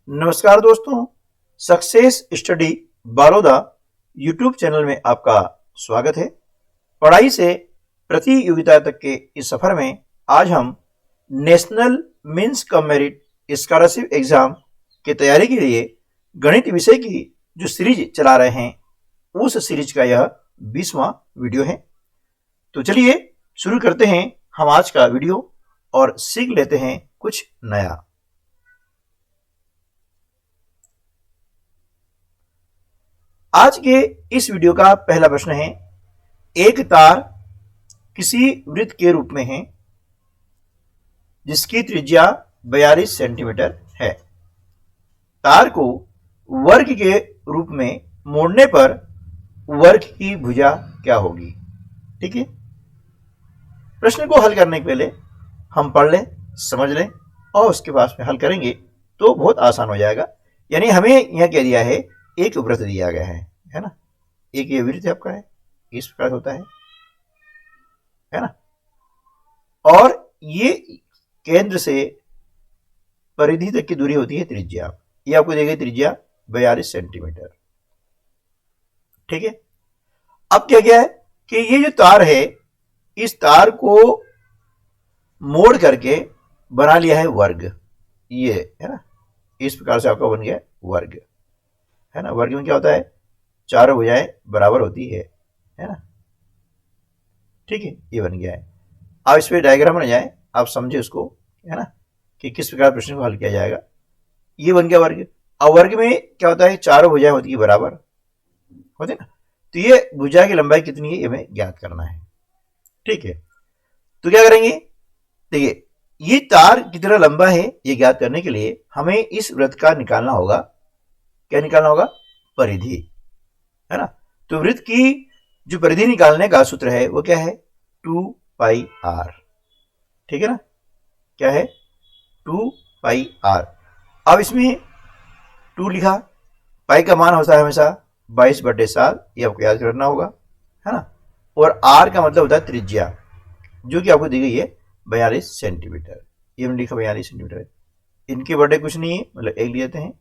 नमस्कार दोस्तों, success study बारोदा YouTube channel में आपका स्वागत है। पढ़ाई से प्रतियोगिता तक के इस सफर में आज हम national means cum merit scholarship exam की तैयारी के लिए गणित विषय की जो सीरीज चला रहे हैं उस सीरीज का यह 20वां वीडियो है। तो चलिए शुरू करते हैं हम आज का वीडियो और सीख लेते हैं कुछ नया। आज के इस वीडियो का पहला प्रश्न है, एक तार किसी वृत्त के रूप में है जिसकी त्रिज्या 42 सेंटीमीटर है। तार को वर्ग के रूप में मोड़ने पर वर्ग की भुजा क्या होगी? ठीक है, प्रश्न को हल करने के पहले हम पढ़ लें, समझ लें और उसके बाद में हल करेंगे तो बहुत आसान हो जाएगा। यानी हमें यह कह दिया है एक वृत्त दिया गया है ना, एक ये वृत्त आपका है, इस प्रकार होता है ना, और ये केंद्र से परिधि तक की दूरी होती है त्रिज्या। ये आपको दी गई त्रिज्या 42 सेंटीमीटर। ठीक है, अब क्या क्या है कि ये जो तार है इस तार को मोड़ करके बना लिया है वर्ग, ये है ना, इस प्रकार से आपका बन गया वर्ग, है ना। वर्ग में क्या होता है, चारों भुजाएं बराबर होती है ना। ठीक है, ये बन गया है। अब इस पे डायग्राम बन जाए, आप समझे उसको, है ना, कि किस प्रकार प्रश्न को हल किया जाएगा। ये बन गया वर्ग। अब वर्ग में क्या होता है, चारों भुजाएं होती है बराबर, होते ना। तो ये भुजा की लंबाई कितनी है ये हमें ज्ञात करना है। ठीक है, तो क्या करेंगे, देखिए ये तार कितना लंबा है ये ज्ञात करने के लिए हमें इस वृत्त का निकालना होगा। क्या निकालना होगा? परिधि, है ना। तो वृत्त की जो परिधि निकालने का सूत्र है वो क्या है, 2πr। ठीक है ना, क्या है, 2πr। अब इसमें 2 लिखा, पाई का मान होता है हमेशा 22/7, ये आपको याद करना होगा, है ना। और r का मतलब होता है त्रिज्या, जो कि आपको दी गई है 42 सेंटीमीटर। ये हमने लिखा 42 सेंटीमीटर। इनके बड़े कुछ नहीं है, मतलब एक लेते हैं,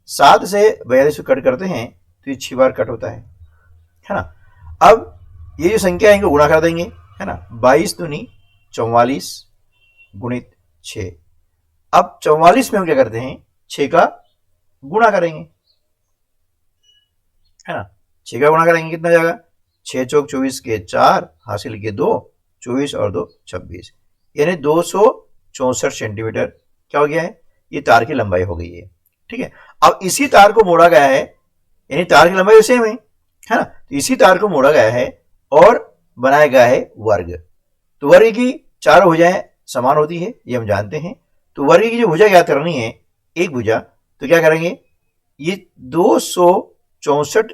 7 से 42 को कट करते हैं तो ये 6 बार कट होता है ना। अब ये जो संख्या है इनको गुणा कर देंगे, है ना। 22 दूनी 44 गुणित 6। अब 44 में हम क्या करते हैं, 6 का गुणा करेंगे, है ना। 6 का गुणा करेंगे, कितना जाएगा, 6 चौक 24 के 4, हासिल के 2, 24 और 2 26, यानी 264 सेंटीमीटर क्या हो गया है, ये तार की लंबाई हो गई है। ठीक है, अब इसी तार को मोड़ा गया है, यानी तार की लंबाई सेम है ना। तो इसी तार को मोड़ा गया है और बनाया गया है वर्ग। तो वर्ग की चारों भुजाएं समान होती है, ये हम जानते हैं। तो वर्ग की जो भुजा ज्ञात करनी है, एक भुजा, तो क्या करेंगे, ये 264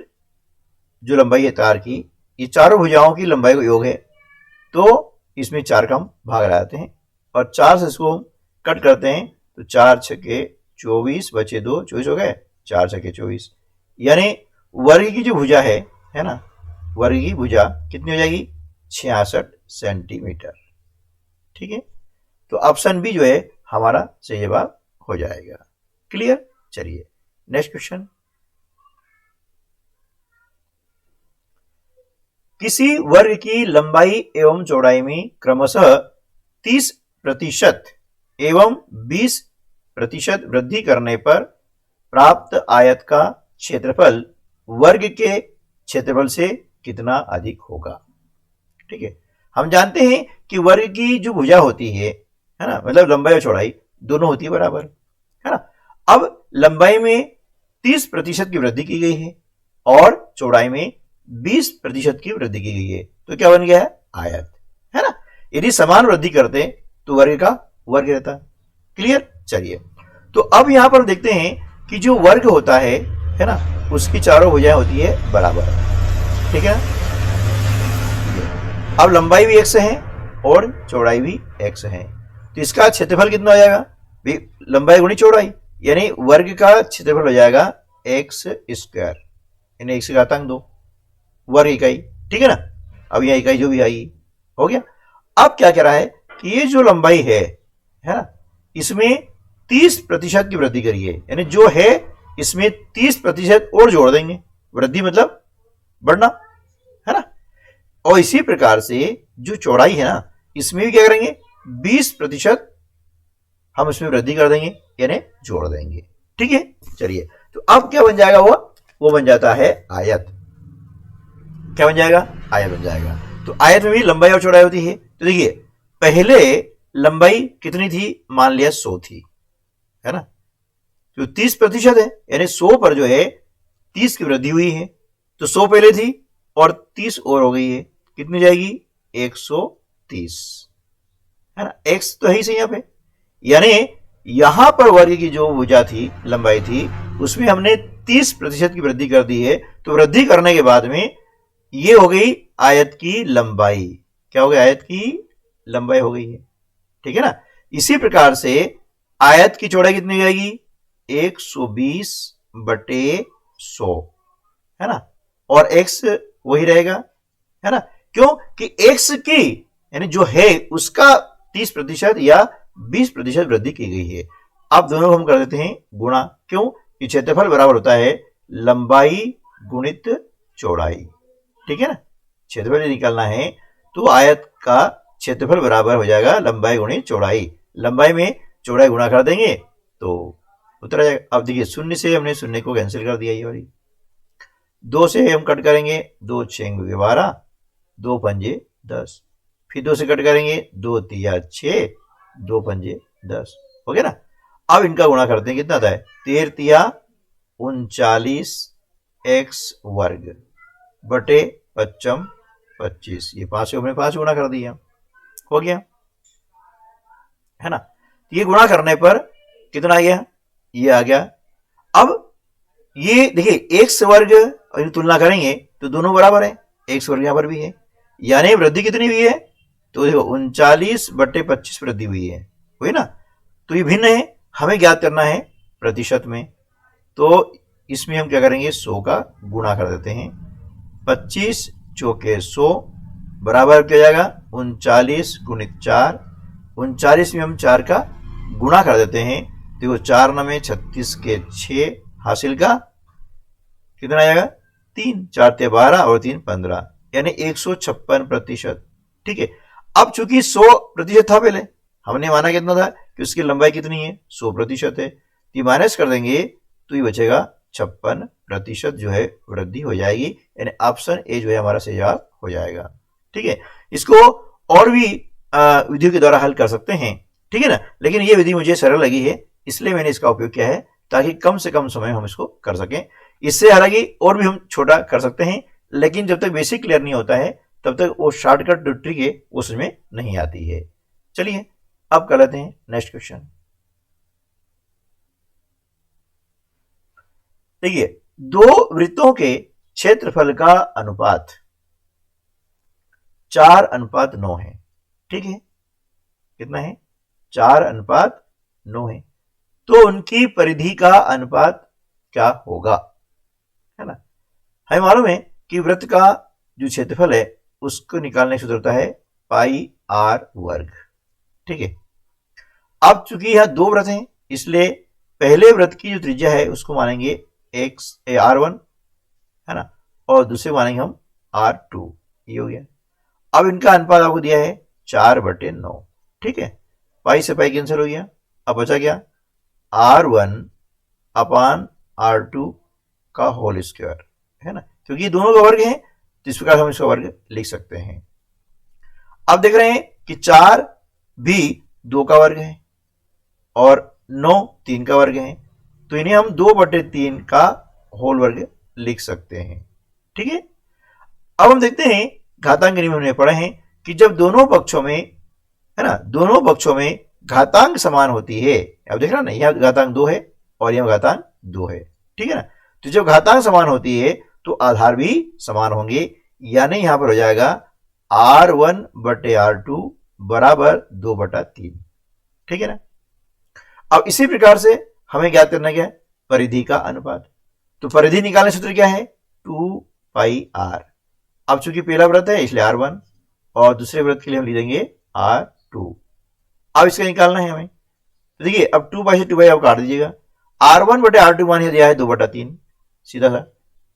जो लंबाई है तार की, ये चारों भुजाओं की लंबाई का योग है। तो इसमें 4 का हम भाग लगाते हैं और 4 से इसको कट करते हैं, तो 4 छके 24 बचे 2, 24 हो गए, 4 छके 24, यानी वर्ग की जो भुजा है ना, वर्ग की भुजा कितनी हो जाएगी, 66 सेंटीमीटर। ठीक है, तो ऑप्शन बी जो है हमारा सही जवाब हो जाएगा। क्लियर। चलिए नेक्स्ट क्वेश्चन, किसी वर्ग की लंबाई एवं चौड़ाई में क्रमशः 30% एवं 20% वृद्धि करने पर प्राप्त आयत का क्षेत्रफल वर्ग के क्षेत्रफल से कितना अधिक होगा? ठीक है, हम जानते हैं कि वर्ग की जो भुजा होती है ना, मतलब लंबाई और चौड़ाई दोनों होती है बराबर, है ना। अब लंबाई में 30% की वृद्धि की गई है और चौड़ाई में 20% की वृद्धि की गई है, तो क्या बन गया है, आयत, है ना। यदि समान वृद्धि करते तो वर्ग का वर्ग रहता। क्लियर। चलिए, तो अब यहां पर देखते हैं कि जो वर्ग होता है ना, उसकी चारों भुजाएं होती है बराबर। ठीक है, अब लंबाई भी x है और चौड़ाई भी x है, तो इसका क्षेत्रफल कितना हो जाएगा, लंबाई गुणी चौड़ाई, यानी वर्ग का क्षेत्रफल हो जाएगा x स्क्वायर, यानी x की घातांक 2 वर्ग इकाई। ठीक है ना, अब यह इकाई जो भी आई हो गया। अब क्या कह रहा है कि ये जो लंबाई है ना, इसमें 30% की वृद्धि करी है, यानी जो है इसमें 30% और जोड़ देंगे। वृद्धि मतलब बढ़ना, है ना। और इसी प्रकार से जो चौड़ाई है ना, इसमें भी क्या करेंगे, 20% हम इसमें वृद्धि कर देंगे, यानी जोड़ देंगे। ठीक है, चलिए, तो अब क्या बन जाएगा, वो बन जाता है आयत। क्या बन जाएगा, आयत बन जाएगा। तो आयत में भी लंबाई और चौड़ाई होती है। तो देखिए, पहले लंबाई कितनी थी, मान लिया 100 थी, है ना। तो 30% है, यानी 100 पर जो है 30 की वृद्धि हुई है। तो 100 पहले थी और 30 और हो गई है, कितनी जाएगी, 130, है ना। x तो है ही सही यहाँ पे, यानी यहां पर वर्ग की जो भुजा थी, लंबाई थी, उसमें हमने 30% की वृद्धि कर दी है। तो वृद्धि करने के बाद में ये हो गई आयत की लंबाई। क्या हो गई, आयत की लंबाई हो गई है। ठीक है ना। इसी प्रकार से आयत की चौड़ाई कितनी हो जाएगी, 120/100, है ना। और x वही रहेगा, है ना। क्यों कि x की यानी जो है उसका 30% या 20% वृद्धि की गई है। अब दोनों को हम कर देते हैं गुणा। क्यों कि क्षेत्रफल बराबर होता है लंबाई गुणित चौड़ाई। ठीक है ना, क्षेत्रफल निकालना है तो आयत का क्षेत्रफल बराबर हो जाएगा लंबाई गुणित चौड़ाई। लंबाई में चौड़ाई गुणा कर देंगे तो उत्तर आ जाएगा। अब देखिए, शून्य से हमने शून्य को कैंसिल कर दिया, ये वाली 2 से हम कट करेंगे, 2 6 12, 2 पंजे 10, फिर 2 से कट करेंगे, 2 तिया 6, 2 पंजे 10, हो गया ना। अब इनका गुणा करते हैं, कितना आता है, 13 तिया 39 x वर्ग बटे 55 25, ये 5 से हमने 5 गुणा कर दिया, हो गया, है ना। ये गुणा करने पर कितना आ गया, ये आ गया। अब ये देखिए x वर्ग और तुलना करेंगे तो दोनों बराबर है, x वर्ग यहां पर भी है, यानी वृद्धि कितनी हुई है, तो देखो 39/25 वृद्धि हुई है, हुई ना। तो ये भिन्न है, हमें ज्ञात करना है प्रतिशत में। तो इसमें हम क्या करेंगे, 100 का गुणा कर देते हैं, 25 चौके 100 बराबर क्या जाएगा 39 गुणित 4, 39 में हम 4 का गुणा कर देते हैं, देखो 4 9 36 के 6 हासिल का कितना आएगा 3, 4 ते 12 और 3 15, यानी 156%। ठीक है। अब चूंकि 100% था, पहले हमने माना कितना था कि उसकी लंबाई कितनी है, 100% है, तो माइनस कर देंगे तो ये बचेगा 56% जो है वृद्धि हो जाएगी, यानी ऑप्शन ए जो है हमारा सही जवाब हो जाएगा। ठीक है, इसको और भी विधियों के द्वारा हल कर सकते हैं, ठीक है ना, लेकिन ये विधि मुझे सरल लगी है इसलिए मैंने इसका उपयोग किया है, ताकि कम से कम समय हम इसको कर सकें। इससे हालांकि और भी हम छोटा कर सकते हैं, लेकिन जब तक बेसिक क्लियर नहीं होता है तब तक वो शॉर्टकट जो ट्रिक है वो उसमें नहीं आती है। चलिए अब कर लेते हैं नेक्स्ट क्वेश्चन। देखिए, दो वृत्तों के क्षेत्रफल का अनुपात 4:9 है। ठीक है, कितना है, 4:9 है, तो उनकी परिधि का अनुपात क्या होगा, है ना। हमें मालूम है कि वृत्त का जो क्षेत्रफल है उसको निकालने की सूत्र होता है पाई आर वर्ग। ठीक है, अब चूंकि यहां दो वृत्त हैं इसलिए पहले वृत्त की जो त्रिज्या है उसको मानेंगे R1, है ना, और दूसरे मानेंगे हम R2, ये हो गया। अब इनका अनुपात आपको दिया है 4/9। ठीक है, पाई से पाई कैंसिल हो गया, अब बचा क्या R1/R2 का होल स्क्वायर, है ना, क्योंकि ये दोनों का वर्ग है तो इस प्रकार हम इसका वर्ग लिख सकते हैं। अब देख रहे हैं कि 4 भी 2 का वर्ग है और 9 3 का वर्ग है, तो इन्हें हम 2/3 का होल वर्ग लिख सकते हैं। ठीक है, अब हम देखते हैं घातांक नियम हमने पढ़े हैं कि जब दोनों पक्षों में, है ना, दोनों पक्षों में घातांक समान होती है, अब देख रहे हैं ना, यहां घातांक 2 है और यहां घातांक 2 है। ठीक है ना, तो जब घातांक समान होती है तो आधार भी समान होंगे, यानी यहां पर हो जाएगा R1/R2 बराबर 2/3। ठीक है ना। अब इसी प्रकार से हमें ज्ञात करना क्या है, परिधि का अनुपात। तो परिधि निकालने सूत्र क्या है 2πr। अब चूंकि पहला व्रत है इसलिए R1 और दूसरे व्रत के लिए हम लिख देंगे R2। अब इसका निकालना है हमें, तो देखिए अब 2 से 2 आप काट दीजिएगा, R1/R2 मान दिया है 2/3 सीधा सा,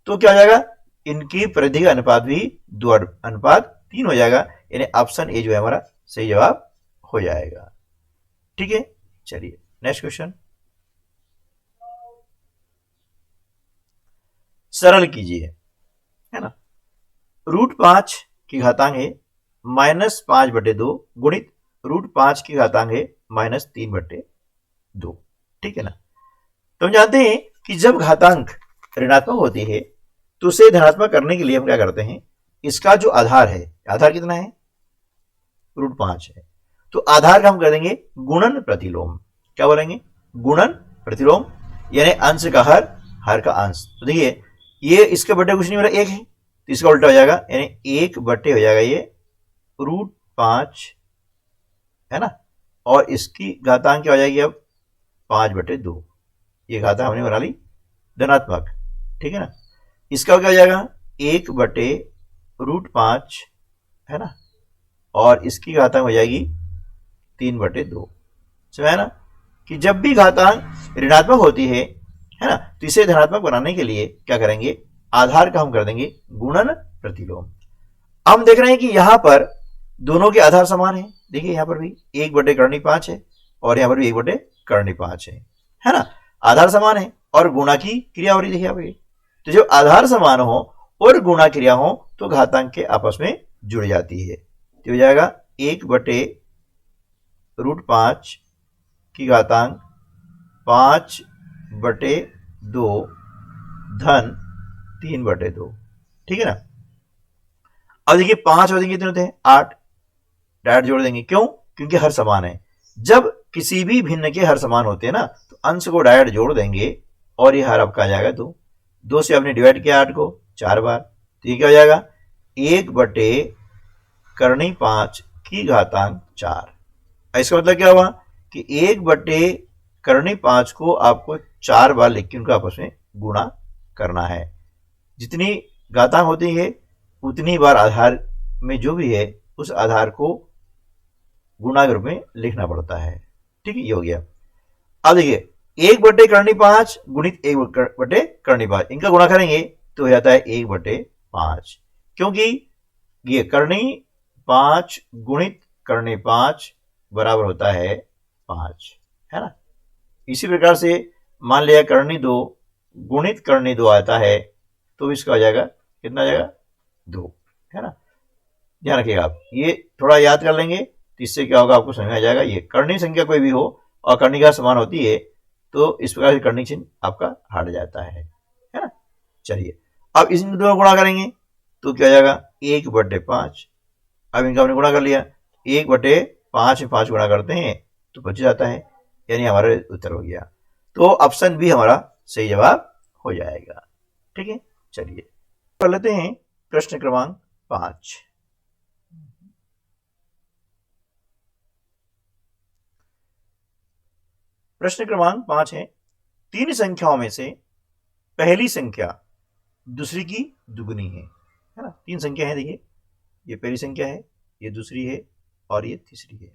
तो क्या हो जाएगा, इनकी परिधि का अनुपात भी 2/3 हो जाएगा, यानी ऑप्शन ए जो है हमारा सही जवाब हो जाएगा। ठीक है, चलिए नेक्स्ट क्वेश्चन, सरल कीजिए, है ना। √5 की घातांक है -5/2 गुणित √5 की घातांक है -3/2। ठीक है ना। तो हम जानते हैं कि जब घातांक ऋणात्मक होती है तो उसे धनात्मक करने के लिए हम क्या करते हैं, इसका जो आधार है, आधार कितना है, √5 है, तो आधार का हम कर देंगे गुणन प्रतिलोम। क्या बोलेंगे, गुणन प्रतिलोम, यानी अंश का हर का अंश। तो देखिए ये इसके बटे कुछ नहीं हो रहा, 1 है, तो इसका उल्टा हो जाएगा, यानी 1 बटे हो जाएगा ये √5, है ना, और इसकी घातांक क्या हो जाएगी अब 5/2, ये घातांक हमने बना ली धनात्मक। ठीक है ना, इसका क्या हो जाएगा 1/√5, है ना, और इसकी घातांक हो जाएगी 3/2। समझा ना, कि जब भी घातांक ऋणात्मक होती है ना, तो इसे धनात्मक बनाने के लिए क्या करेंगे, आधार का हम कर देंगे गुणन प्रतिलोम। हम देख रहे हैं कि यहां पर दोनों के आधार समान है, देखिए यहां पर भी 1/5 है और यहां पर भी 1/5 है ना, आधार समान है और गुणा की क्रिया हो रही, देखिए आप, तो जब आधार समान हो और गुणा क्रिया हो तो घातांक के आपस में जुड़ जाती है, तो हो जाएगा 1/√5 की घातांक 5/2 धन 3/2। ठीक है ना। अब देखिए 5 और कितने होते हैं, 8, डायरेक्ट जोड़ देंगे, क्यों, क्योंकि हर समान है। जब किसी भी भिन्न के हर समान होते हैं ना, तो अंश को डायरेक्ट जोड़ देंगे और ये हर आपका आ जाएगा 2 से आपने डिवाइड किया 8 को 4 बार, तो ये क्या हो जाएगा 1/5 की घातांक 4। इसका मतलब क्या हुआ कि 1/5 को आपको 4 बार लिख के उनका आपस में गुणा करना है। जितनी घातांक होती है उतनी बार आधार में जो भी है उस आधार को गुणा के रूप में लिखना पड़ता है। ठीक है, ये हो गया। अब देखिए 1/5 गुणित 1/5, इनका गुणा करेंगे तो हो जाता है 1/5, क्योंकि ये करनी 5 गुणित करनी 5 बराबर होता है 5, है ना। इसी प्रकार से मान लिया करनी 2 गुणित करनी 2 आता है, तो इसका हो जाएगा कितना, आ जाएगा 2, है ना। ध्यान रखिएगा आप, ये थोड़ा याद कर लेंगे तो इससे क्या होगा आपको समझ में आ जाएगा। ये करनी संख्या कोई भी हो और कर्णिका समान होती है तो इस प्रकार से कर्णी चिन्ह आपका हट जाता है ना। चलिए अब इन दोनों गुणा करेंगे तो क्या हो जाएगा 1/5। अब इनका हमने गुणा कर लिया, 1/5 में 5 गुणा करते हैं तो बच जाता है, यानी हमारा उत्तर हो गया। तो ऑप्शन बी हमारा सही जवाब हो जाएगा। ठीक है, चलिए कर लेते हैं प्रश्न क्रमांक 5। प्रश्न क्रमांक 5 है, 3 संख्याओं में से पहली संख्या दूसरी की दुगुनी है ना। 3 संख्या है, देखिए ये पहली संख्या है, ये दूसरी है और ये तीसरी है।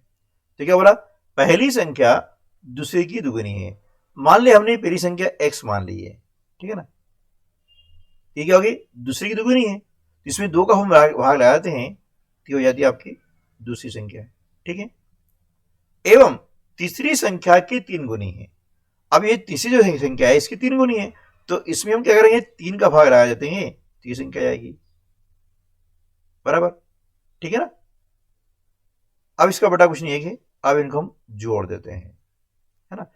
तो क्या बोला, पहली संख्या दूसरी की दुगुनी है। मान ले हमने पहली संख्या x मान ली है, ठीक है ना, ये क्या होगी दूसरी की दुगुनी है, इसमें 2 का हम भाग लगाते हैं तो हो जाती है आपकी दूसरी संख्या। ठीक है, एवं तीसरी संख्या की 3 गुनी है। अब ये तीसरी जो संख्या है इसकी 3 गुनी है, तो इसमें हम क्या करेंगे 3 का भाग लगा देते हैं तो ये संख्या आएगी बराबर। ठीक है ना। अब इसका बटा कुछ नहीं है, अब इनको हम जोड़ देते हैं, है ना।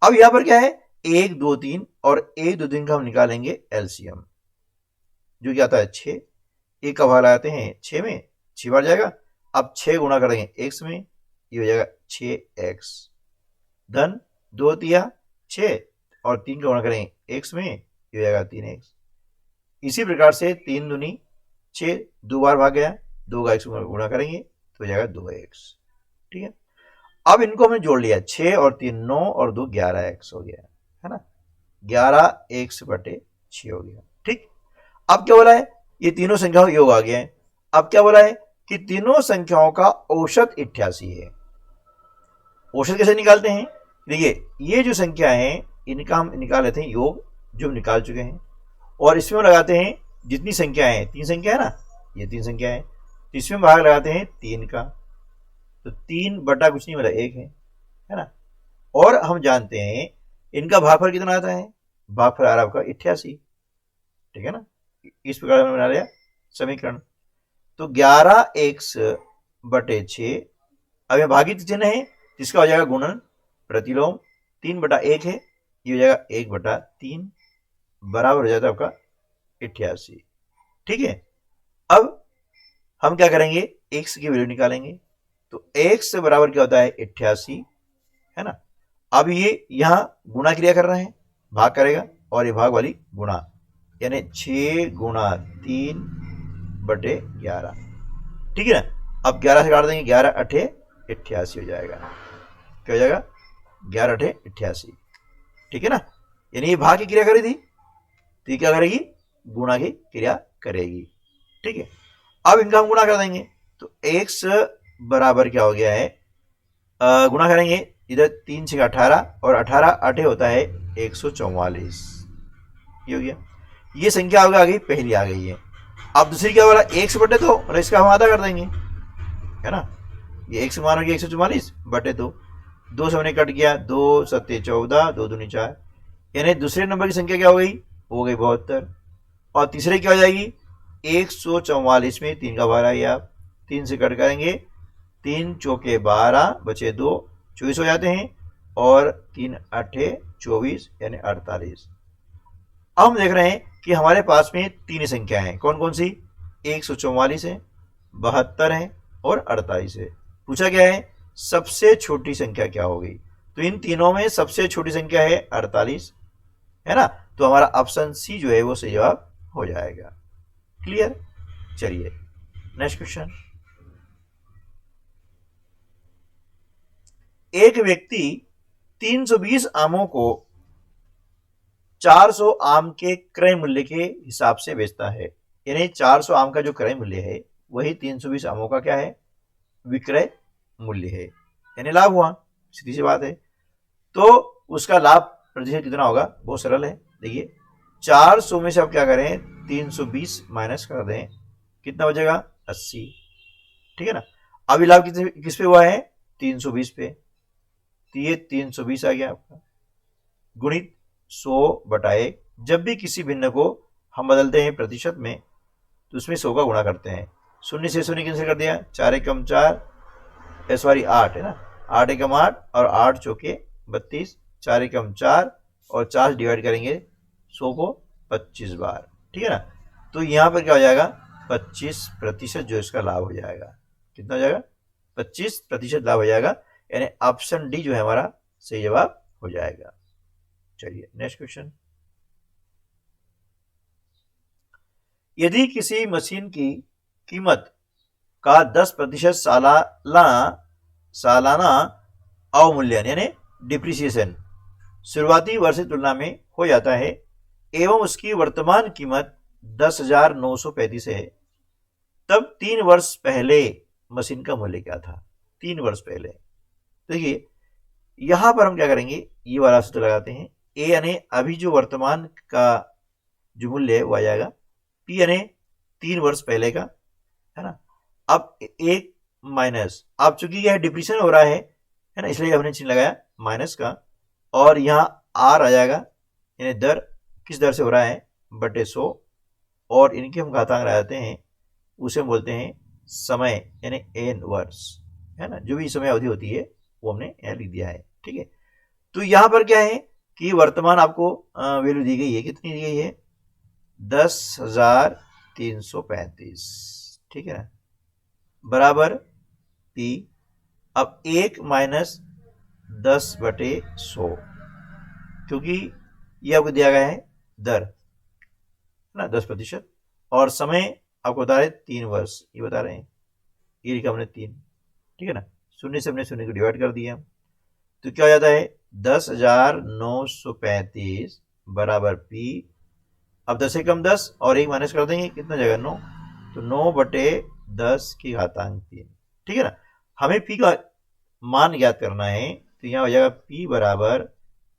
अब यहां पर क्या है 1 2 3 और 1 2 3 का हम निकालेंगे एलसीएम, जो क्या आता है 6। 1 का भाग लगाते हैं 6 में, 6 बार जाएगा। अब 6 गुणा करेंगे x में, ये हो जाएगा 6x धन 2 तिया 6 और 3 का गुणा करेंगे x में, ये हो जाएगा 3x। इसी प्रकार से 3 दूनी 6, 2 बार भाग गया, 2 का x गुणा करेंगे तो हो जाएगा 2x। ठीक है, अब इनको हमने जोड़ लिया, 6 और 3 9 और 2 11x हो गया, है ना, 11x/6 हो गया। ठीक, अब क्या बोला है, ये तीनों संख्याओं का योग आ गया है। अब क्या बोला है कि तीनों संख्याओं का औसत 88 है। औसत कैसे निकालते हैं, देखिए ये जो संख्या है इनका हम निकाल लेते हैं योग, जो हम निकाल चुके हैं, और इसमें हम लगाते हैं जितनी संख्या है, 3 संख्या है ना, ये 3 संख्या है, तो इसमें भाग लगाते हैं 3 का, तो 3 बटा कुछ नहीं मतलब 1 है ना। और हम जानते हैं इनका भागफल कितना आता है, भागफल आ रहा है आपका 88, ठीक है ना। इस प्रकार हमने बना लिया समीकरण। तो 11x बटे 6, अब यह भागित चिन्ह है जिसका हो जाएगा गुणन प्रतिलोम, 3 बटा 1 है, ये हो जाएगा 1 बटा 3, बराबर हो जाता है आपका 88, ठीक है। अब हम क्या करेंगे, x की वैल्यू निकालेंगे, तो x बराबर क्या होता है 88, है ना। अब ये यहां गुणा क्रिया कर रहे हैं, भाग करेगा और ये भाग वाली गुणा, यानी 6 गुणा 3 बटे 11, ठीक है ना। अब 11 से काट देंगे, 11 अठे 88 हो जाएगा, क्या हो जाएगा 11 अठे 88, ठीक है ना। यानी ये भाग की क्रिया करी थी, तो ये क्या करेगी, गुणा की क्रिया करेगी, ठीक है। अब इनका हम गुणा कर देंगे, तो x बराबर क्या हो गया है, गुणा करेंगे इधर 3 से 18 और 18 8 होता है 144, ये हो गया। ये संख्या आ गई, पहली आ गई है। अब दूसरी क्या बोला, 1 बटे 2, और इसका हम आधा कर देंगे, है ना। ये 1 मान हो गया 144 बटे 2, 2 से हमने कट गया, 2 सत्ते 14, 2 दूनी 4, यानी दूसरे नंबर की संख्या क्या हो गई 72, और तीसरे क्या हो जाएगी 144 में 3 का भाग आ गया, 3 से कट करेंगे, 3 चौके 12 बचे 2, 24 हो जाते हैं, और 3 अठे 24 यानी 48। अब हम देख रहे हैं कि हमारे पास में 3 संख्या है, कौन कौन सी, 144 है, 72 है और 48 है। पूछा क्या है, सबसे छोटी संख्या क्या होगी, तो इन तीनों में सबसे छोटी संख्या है 48, है ना। तो हमारा ऑप्शन सी जो है वो सही जवाब हो जाएगा। क्लियर। चलिए नेक्स्ट क्वेश्चन। एक व्यक्ति 320 आमों को 400 आम के क्रय मूल्य के हिसाब से बेचता है, यानी 400 आम का जो क्रय मूल्य है वही 320 आमों का क्या है, विक्रय मूल्य है, यानी लाभ हुआ, सीधी सी बात है। तो उसका लाभ प्रतिशत कितना होगा, बहुत सरल है। देखिए 400 में से आप क्या करें, 320 माइनस कर दें, कितना बचेगा 80, ठीक है ना। अभी लाभ किस पे हुआ है, 320 पे, तो ये 320 आ गया आपका, गुणित 100 बटा 1। जब भी किसी भिन्न को हम बदलते हैं प्रतिशत में, तो उसमें 100 का गुणा करते हैं, 0 से 0 कैंसिल कर दिया, 4 एकम 4, सॉरी 8 है ना, 8 एकम 8 और 8 चौके 32, 4 एकम 4 और 4 डिवाइड करेंगे 100 को 25 बार, ठीक है ना। तो यहाँ पर क्या हो जाएगा 25% जो इसका लाभ हो जाएगा, कितना हो जाएगा 25% लाभ हो जाएगा, यानी ऑप्शन डी जो है हमारा सही जवाब हो जाएगा। चलिए नेक्स्ट क्वेश्चन। यदि किसी मशीन की कीमत का 10% सालाना अवमूल्यन यानी डिप्रिसिएशन शुरुआती वर्ष की तुलना में हो जाता है, एवं उसकी वर्तमान कीमत 10,935 है, तब 3 वर्ष पहले मशीन का मूल्य क्या था, 3 वर्ष पहले। देखिए यहां पर हम क्या करेंगे, ये वाला सूत्र लगाते हैं, ए यानी अभी जो वर्तमान का जो मूल्य है वो आ जाएगा, पी यानी 3 वर्ष पहले का, है ना। अब एक माइनस, अब चूंकि यह डिप्रीशिएशन हो रहा है ना, इसलिए हमने चिन्ह लगाया माइनस का, और यहाँ आर आ जाएगा, यानी दर किस दर से हो रहा है बटे 100, और इनके हम घातांक लगाते हैं, उसे हम बोलते हैं समय यानी एन वर्ष, है ना। जो भी समय अवधि होती है वो हमने यहाँ लिख दिया है, ठीक है। तो यहाँ पर क्या है कि वर्तमान आपको वैल्यू दी गई है, कितनी दी गई है 10,335, ठीक है ना, बराबर पी। अब 1 माइनस 10 बटे 100, क्योंकि ये आपको दिया गया है दर, है ना 10%, और समय आपको बता रहे 3 वर्ष, ये बता रहे हैं, ये लिखा हमने 3, ठीक है ना। 0 से हमने 0 को डिवाइड कर दिया, तो क्या हो जाता है 10,935 बराबर पी। अब 10 से कम 10 और 1 माइनस कर देंगे, कितना जाएगा 9, तो 9 बटे 10 की घातांक 3, ठीक है ना। हमें पी का मान ज्ञात करना है, तो यहाँ हो जाएगा P बराबर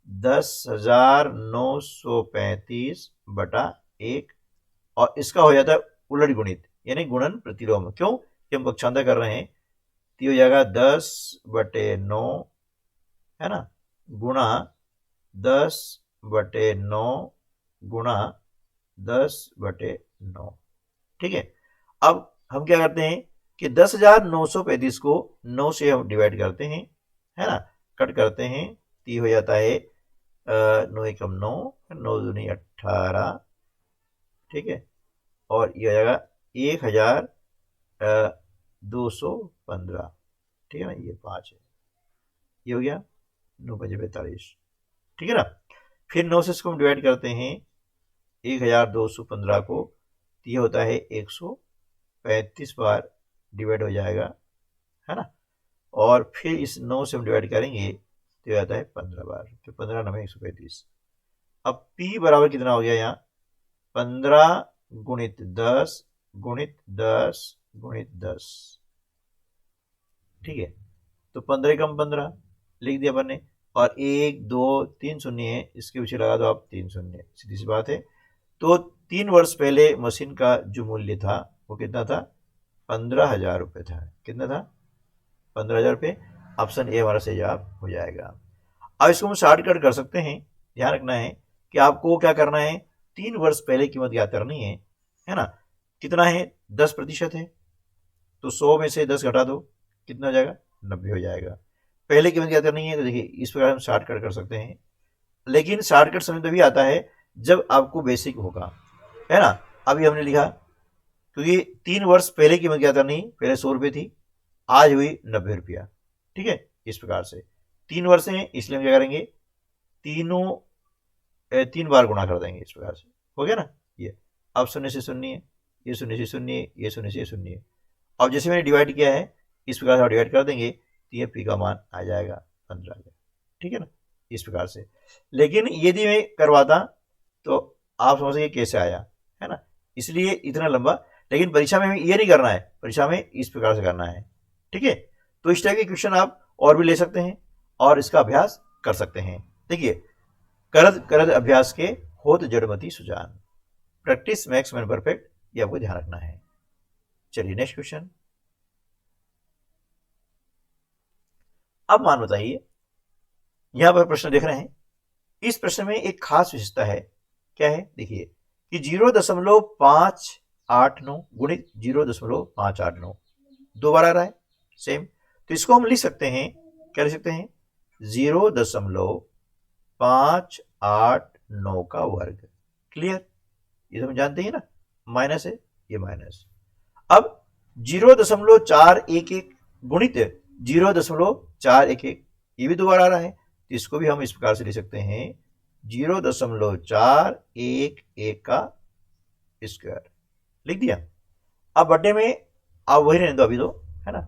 10,935/1 और इसका हो जाता है उलट गुणित यानी गुणन प्रतिलोम। क्यों कि हम पक्षांतर कर रहे हैं, तो हो जाएगा 10/9 है ना गुणा 10/9 गुणा 10/9। ठीक है, अब हम क्या करते हैं कि 10,935 को 9 से हम डिवाइड करते हैं, है ना, कट करते हैं, तो ये हो जाता है 9 एकम 9, 9 दूनी 18, ठीक है, और ये हो जाएगा 1,215, ठीक है ना, ये 5 है, ये हो गया 9 × 45, ठीक है ना। फिर 9 से इसको हम डिवाइड करते हैं 1,215 को, तो ये होता है 135 बार डिवाइड हो जाएगा, है ना, और फिर इस 9 से हम डिवाइड करेंगे तो आता है 15 बार, तो 15 9 135। अब P बराबर कितना हो गया यहाँ 15 × 10 × 10 × 10, ठीक है, तो 15 कम 15 लिख दिया अपन ने, और 1 2 3 शून्य है, इसके पीछे लगा दो आप 3 शून्य, सीधी सी बात है। तो 3 वर्ष पहले मशीन का जो मूल्य था वो कितना था, 15,000 रुपये था। कितना था, 15,000 रुपये। ऑप्शन ए हमारा सही जवाब हो जाएगा। अब इसको हम शॉर्टकट कर सकते हैं। ध्यान रखना है कि आपको क्या करना है, 3 वर्ष पहले कीमत ज्ञात करनी है ना। कितना है, 10% है, तो 100 में से 10 घटा दो, कितना हो जाएगा, 90 हो जाएगा। पहले कीमत ज्ञात करनी है, तो देखिए इस प्रकार हम शॉर्टकट कर सकते हैं, लेकिन शॉर्टकट समझ तभी आता है जब आपको बेसिक होगा, है ना। अभी हमने लिखा क्योंकि 3 वर्ष पहले कीमत ज्ञात करनी, पहले 100 रुपये थी, आज हुई 90 रुपया, ठीक है। इस प्रकार से 3 वर्ष हैं, इसलिए हम क्या करेंगे, 3 बार गुणा कर देंगे, इस प्रकार से हो गया ना। ये अब 0 से 0 है, ये 0 से 0 है, ये 0 से 0 है। अब जैसे मैंने डिवाइड किया है इस प्रकार से डिवाइड कर देंगे, तो ये P का मान आ जाएगा 15, ठीक है ना, इस प्रकार से। लेकिन यदि मैं करवाता तो आप समझ सके कैसे आया, है ना, इसलिए इतना लंबा। लेकिन परीक्षा में हमें ये नहीं करना है, परीक्षा में इस प्रकार से करना है, ठीक है। तो इस टाइप के क्वेश्चन आप और भी ले सकते हैं और इसका अभ्यास कर सकते हैं। देखिए, करद करद अभ्यास के होत जड़मती सुजान, प्रैक्टिस मैक्स मैन परफेक्ट, ये आपको ध्यान रखना है। चलिए नेक्स्ट क्वेश्चन। अब मान बताइए, यहां पर प्रश्न देख रहे हैं, इस प्रश्न में एक खास विशेषता है, क्या है, देखिए कि 0.589 गुणित 0.589 दो बार आ रहा है सेम, तो इसको हम लिख सकते हैं, क्या लिख सकते हैं, 0.589 का वर्ग। क्लियर, ये तो हम जानते हैं ना, माइनस है, ये माइनस। अब 0.411 गुणित 0.411, ये भी दोबारा आ रहा है, तो इसको भी हम इस प्रकार से लिख सकते हैं, 0.411 का स्क्वायर, लिख दिया। अब बटे में आप वही रहने दो अभी, दो है ना,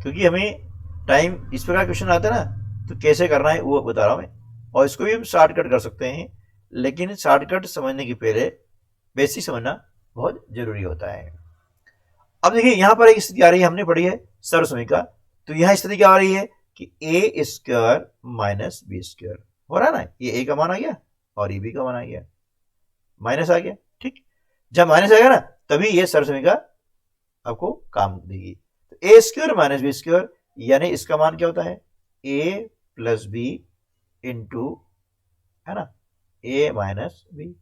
क्योंकि हमें टाइम इस प्रकार क्वेश्चन आता है ना, तो कैसे करना है वो बता रहा हूं मैं। और इसको भी हम शॉर्टकट कर सकते हैं, लेकिन शॉर्टकट समझने के पहले बेसिक समझना बहुत जरूरी होता है। अब देखिए यहां पर एक स्थिति आ रही है, हमने पढ़ी है सर्वसमीका, तो यहां स्थिति क्या आ रही है कि a square minus B square हो रहा है ना, ये a का मान आ गया और ये b का मान आ गया, माइनस आ गया, ठीक। जब माइनस आएगा ना तभी ये सर्वसमीका आपको काम देगी। तो a square minus B square, यानी इसका मान क्या होता है, a प्लस बी इंटू, है ना, a माइनस बी,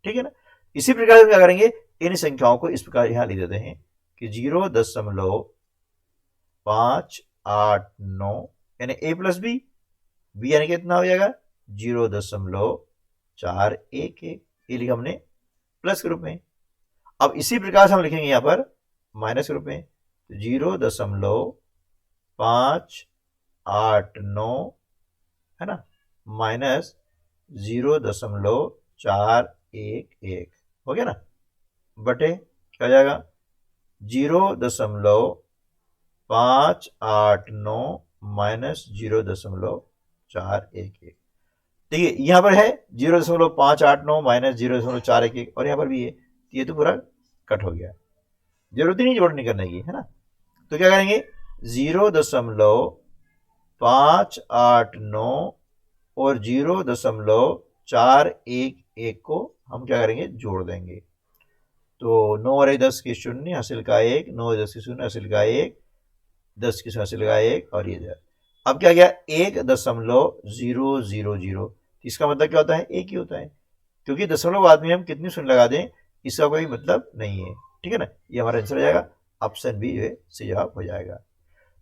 ठीक है ना। इसी प्रकार से क्या करेंगे, इन संख्याओं को इस प्रकार यहां लिख देते हैं कि 0.589 यानी a प्लस बी, बी यानी कितना हो जाएगा 0.411, ये लिखा हमने प्लस के रूप में। अब इसी प्रकार से हम लिखेंगे यहां पर माइनस के रूप में, तो 0.589 है ना माइनस 0.411 हो गया ना, बटे क्या जाएगा 0.589 माइनस 0.411। देखिए यहां पर है 0.589 माइनस 0.411 और यहां पर भी है, ये तो पूरा कट हो गया, जरूरत ही नहीं जोड़ने करने की, है ना। तो क्या करेंगे 0.589 589 और 0.411 को हम क्या करेंगे, जोड़ देंगे। तो 9 और 10 की 0 हासिल का 1, 9 और 10 की 0 हासिल का 1, 10 की 0 हासिल का 1 और ये 10। अब क्या गया 1.000। इसका मतलब क्या होता है, एक ही होता है, क्योंकि दशमलव बाद में हम कितनी शून्य लगा दें इसका कोई मतलब नहीं है। ठीक है ना, ये हमारा आंसर हो जाएगा, ऑप्शन बी जो है सही जवाब हो जाएगा।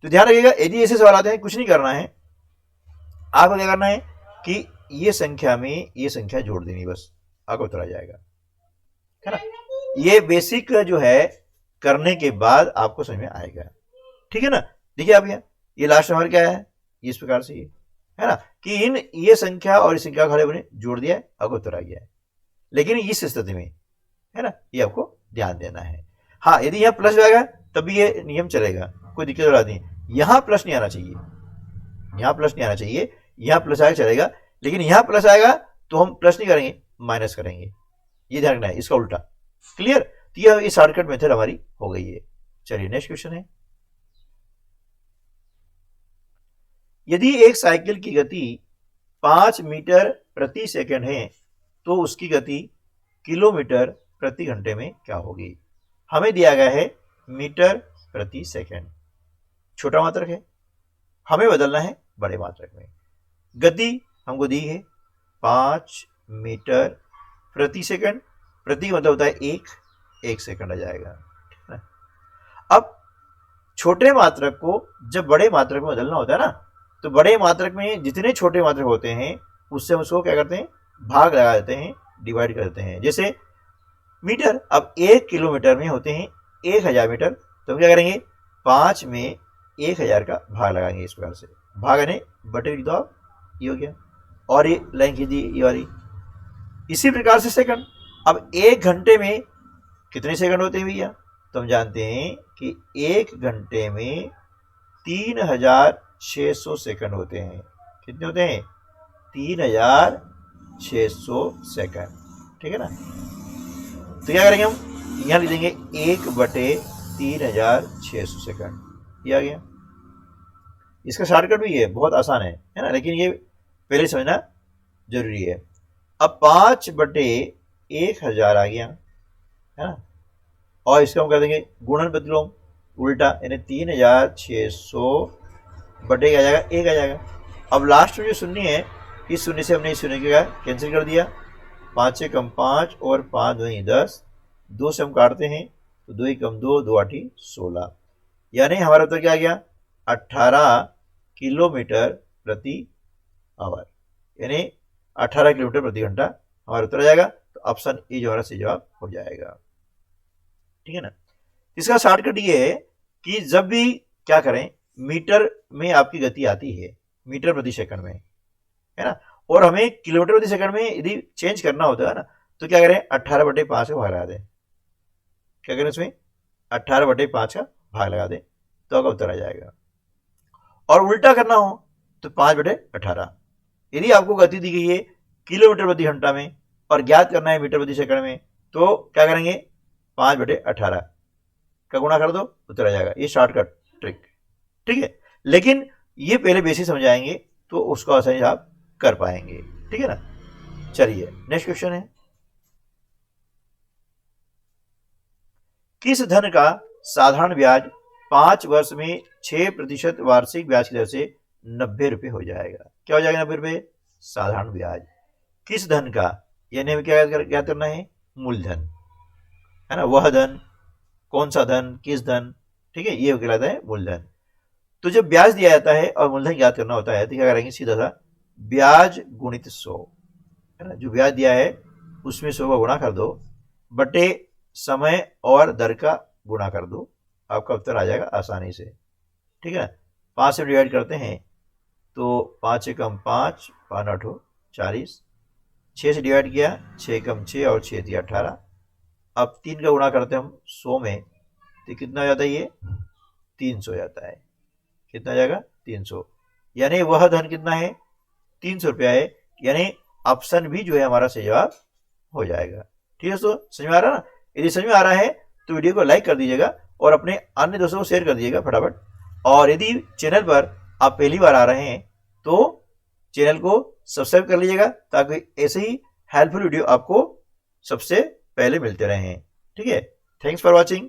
तो ध्यान रखिएगा, यदि ऐसे सवाल आते हैं कुछ नहीं करना है, आपको क्या करना है कि ये संख्या में ये संख्या जोड़ देनी, बस आपको उत्तर आ जाएगा, है ना। ये बेसिक जो है करने के बाद आपको समझ में आएगा। ठीक है ना, देखिए आप ये लास्ट नंबर क्या है, इस प्रकार से ये है ना कि इन ये संख्या और इस संख्या खड़े बने जोड़ दिया है, आपको उत्तर आ गया है। लेकिन इस स्थिति में है ना, ये आपको ध्यान देना है। हाँ, यदि यहाँ प्लस आएगा तब भी ये नियम चलेगा, कोई दिक्कत वाला नहीं। यहाँ प्लस नहीं आना चाहिए, यहाँ प्लस नहीं आना चाहिए, यहाँ प्लस आएगा चलेगा, लेकिन यहाँ प्लस आएगा तो हम प्लस नहीं करेंगे, माइनस करेंगे, ये ध्यान रखना है, इसका उल्टा। क्लियर, तो ये शॉर्टकट मेथड हमारी हो गई है। चलिए नेक्स्ट क्वेश्चन है, यदि एक साइकिल की गति 5 मीटर प्रति सेकंड है तो उसकी गति किलोमीटर प्रति घंटे में क्या होगी। हमें दिया गया है मीटर प्रति सेकंड, छोटा मात्रक है, हमें बदलना है बड़े मात्रक में। गति हमको दी है 5 मीटर प्रति सेकंड, प्रति मतलब होता है एक सेकंड आ जाएगा। अब छोटे मात्रक को जब बड़े मात्रक में बदलना होता है ना, तो बड़े मात्रक में जितने छोटे मात्रक होते हैं उससे हम उसको क्या करते हैं, भाग लगा देते हैं, डिवाइड कर देते हैं। जैसे मीटर, अब 1 किलोमीटर में होते हैं 1000 मीटर, तो हम क्या करेंगे 5 में 1000 का भाग लगाएंगे, इस प्रकार से भाग यानी बटे लिख दो आप, ये हो गया। और ये लाइन खींच दी ये वाली। इसी प्रकार से सेकंड, अब 1 घंटे में कितने सेकंड होते हैं भैया, तो हम जानते हैं कि 1 घंटे में 3600 सेकंड होते हैं। कितने होते हैं, 3600 सेकंड। ठीक है ना, तो क्या करेंगे हम, यहाँ लिख देंगे 1/3600 सेकंड, ये आ गया। इसका शॉर्टकट भी है, बहुत आसान है ना, लेकिन ये पहले समझना जरूरी है। अब 5/1000 आ गया, है ना, और इसका हम कर देंगे गुणन प्रतिलोम उल्टा, यानी 3600 बटे क्या आ जाएगा, 1 आ जाएगा। अब लास्ट में जो शून्य है, इस शून्य से हमने इस शून्य का कैंसिल कर दिया, 5 से कम 5 और 5 दूनी 10, 2 से हम काटते हैं तो 2 कम 2, 2 8 16, यानी हमारा उत्तर क्या आ गया 18 किलोमीटर प्रति आवर, यानी 18 किलोमीटर प्रति घंटा हमारा उत्तर आ जाएगा। तो ऑप्शन ए जो हमारा सही जवाब हो जाएगा। ठीक है ना, इसका शॉर्टकट ये है कि जब भी क्या करें, मीटर में आपकी गति आती है मीटर प्रति सेकंड में, है ना, और हमें किलोमीटर प्रति सेकंड में यदि चेंज करना होता है ना, तो क्या करें 18/5 का भाग लगा दें। क्या करें इसमें 18/5 का भाग लगा दें तो आपका उत्तर आ जाएगा। और उल्टा करना हो तो 5/18। यदि आपको गति दी गई है किलोमीटर प्रति घंटा में और ज्ञात करना है मीटर प्रति सेकंड में, तो क्या करेंगे 5/18 का गुणा कर दो, उत्तर आ जाएगा। ये शॉर्टकट ट्रिक, ठीक है, लेकिन ये पहले बेसिक समझाएंगे तो उसको आसानी से आप कर पाएंगे। ठीक है ना, चलिए नेक्स्ट क्वेश्चन है, किस धन का साधारण ब्याज 5 वर्ष में 6% वार्षिक ब्याज की दर से 90 रुपये हो जाएगा। क्या हो जाएगा 90 रुपये, साधारण ब्याज। किस धन का, यानी हमें क्या ज्ञात करना है, मूलधन, है ना, वह धन, कौन सा धन, किस धन, ठीक है, ये कहलाता है मूलधन। तो जब ब्याज दिया जाता है और मूलधन ज्ञात करना होता है तो क्या करेंगे, सीधा सा ब्याज गुणित 100, है ना, जो ब्याज दिया है उसमें 100 का गुणा कर दो, बटे समय और दर का गुणा कर दो, आपका उत्तर आ जाएगा आसानी से। ठीक है, 5 से डिवाइड करते हैं तो 5 से कम 5, 5 8 40, 6 से डिवाइड किया 6 कम 6 और 6 थी 18। अब 3 का गुणा करते हैं हम 100 में तो कितना हो जाता है, ये 300 हो जाता है। कितना हो जाएगा 300, यानी वह धन कितना है 300 रुपया है, यानी ऑप्शन भी जो है हमारा सही जवाब हो जाएगा। ठीक है दोस्तों, समझ में आ रहा है ना। यदि समझ में आ रहा है तो वीडियो को लाइक कर दीजिएगा और अपने अन्य दोस्तों को शेयर कर दीजिएगा फटाफट। और यदि चैनल पर आप पहली बार आ रहे हैं तो चैनल को सब्सक्राइब कर लीजिएगा, ताकि ऐसे ही हेल्पफुल वीडियो आपको सबसे पहले मिलते रहें। ठीक है, थैंक्स फॉर वॉचिंग।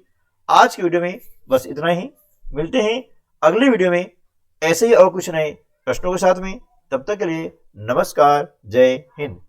आज की वीडियो में बस इतना ही। मिलते हैं अगले वीडियो में ऐसे ही और कुछ नए प्रश्नों के साथ में। तब तक के लिए नमस्कार, जय हिंद।